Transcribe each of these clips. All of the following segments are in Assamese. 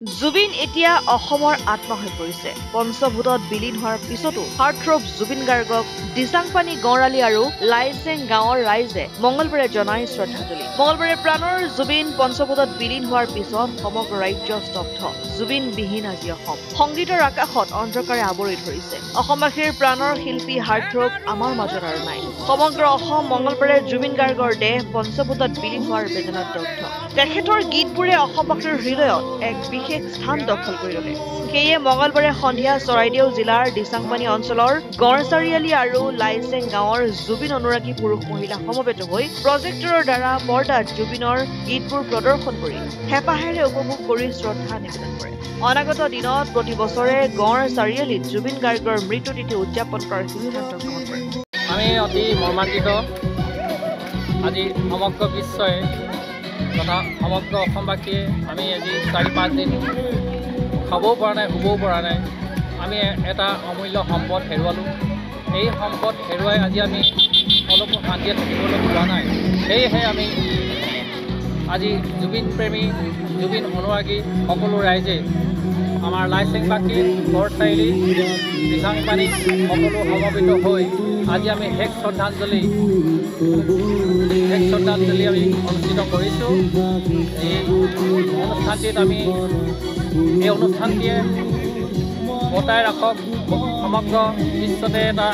জুবিন এতিয়া অসমৰ আত্মা হৈ পৰিছে। পঞ্চভূতত বিলীন হোৱাৰ পিছতো হাৰ্টথ্ৰব জুবিন গাৰ্গক দিচাংপানী গড়আলি আৰু লাইচেং গাঁৱৰ ৰাইজে মঙলবাৰে জনাই শ্ৰদ্ধাঞ্জলি। মঙলবাৰে প্ৰাণৰ জুবিন পঞ্চভূতত বিলীন হোৱাৰ পিছত সমগ্ৰ ৰাজ্য স্তব্ধ। জুবিনবিহীন আজি অসম। সংগীতৰ আকাশত অন্ধকাৰে আৱৰি ধৰিছে। অসমবাসীৰ প্ৰাণৰ শিল্পী হাৰ্টথ্ৰব আমাৰ মাজত আৰু নাই। সমগ্ৰ অসম মঙলবাৰে জুবিন গাৰ্গৰ দেহ পঞ্চভূতত বিলীন হোৱাৰ বেদনাত দগ্ধ। তেখেতৰ গীতবোৰে অসমবাসীৰ হৃদয়ত এক বিশেষ স্থান দখল কৰি ল'লে। সেয়ে মঙলবাৰে সন্ধিয়া চৰাইদেউ জিলাৰ দিচাংপানী অঞ্চলৰ গড় চাৰিআলি আৰু লাইচেং গাঁৱৰ জুবিন অনুৰাগী পুৰুষ মহিলা সমবেত হৈ প্ৰজেক্টৰৰ দ্বাৰা পৰ্দাত জুবিনৰ গীতবোৰ প্ৰদৰ্শন কৰি হেঁপাহেৰে উপভোগ কৰি শ্ৰদ্ধা নিবেদন কৰে। অনাগত দিনত প্ৰতি বছৰে গড় চাৰিআলিত জুবিন গাৰ্গৰ মৃত্যুতিথি উদযাপন কৰাৰ সিদ্ধান্ত গ্ৰহণ কৰে। আমি অতি মৰ্মান্বিত। আজি সমগ্ৰ বিশ্বই তথা সমগ্ৰ অসমবাসীয়ে আমি আজি ৪-৫ দিন খাবও পৰা নাই, শুবও পৰা নাই। আমি এটা অমূল্য সম্পদ হেৰুৱালোঁ। এই সম্পদ হেৰুৱাই আজি আমি অলপো শান্তিয়ে থাকিবলৈ পোৱা নাই। সেয়েহে আমি আজি জুবিন প্ৰেমী, জুবিন অনুৰাগী সকলো ৰাইজে আমাৰ লাইচেংবাসী, গড় চাৰিআলি, দিচাংপানী সকলো সমবেত হৈ আজি আমি শেষ শ্ৰদ্ধাঞ্জলি আমি অনুষ্ঠিত কৰিছোঁ। এই অনুষ্ঠানটিয়ে বৰ্তাই ৰাখক, সমগ্ৰ বিশ্বতে এটা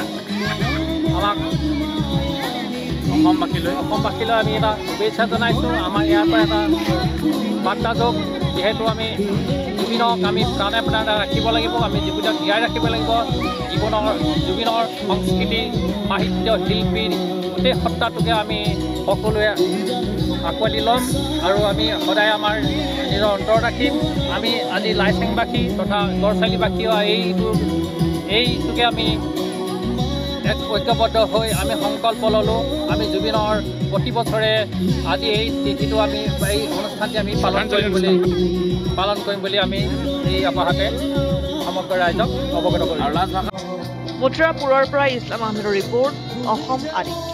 আমাক অসমবাসীলৈ আমি এটা শুভেচ্ছা জনাইছোঁ। আমাৰ ইয়াৰ পৰা এটা বাৰ্তা যোগ, যিহেতু আমি জুবিনক আমি প্ৰাণে প্ৰাণে ৰাখিব লাগিব, আমি জুবিনক জীয়াই ৰাখিব লাগিব। জুবিনৰ সংস্কৃতি, সাহিত্য, শিল্পীৰ গোটেই সত্তাটোকে আমি সকলোৱে আঁকোৱালি ল'ম আৰু আমি সদায় আমাৰ নিজৰ অন্তৰত ৰাখিম। আমি আজি লাইচেংবাসী তথা গড় চাৰিআলিবাসীও এইটোকে আমি এক ঐক্যবদ্ধ হৈ আমি সংকল্প ল'লোঁ। আমি জুবিনৰ প্ৰতি বছৰে আজি এই তিথিটো আমি এই অনুষ্ঠানটি আমি পালন কৰিম বুলি আমি এই আপাহতে সমগ্ৰ ৰাইজক অৱগত কৰিম। মথুৰাপুৰৰ পৰা ইছলাম আহমেদৰ ৰিপৰ্ট, অসম আদিত্য।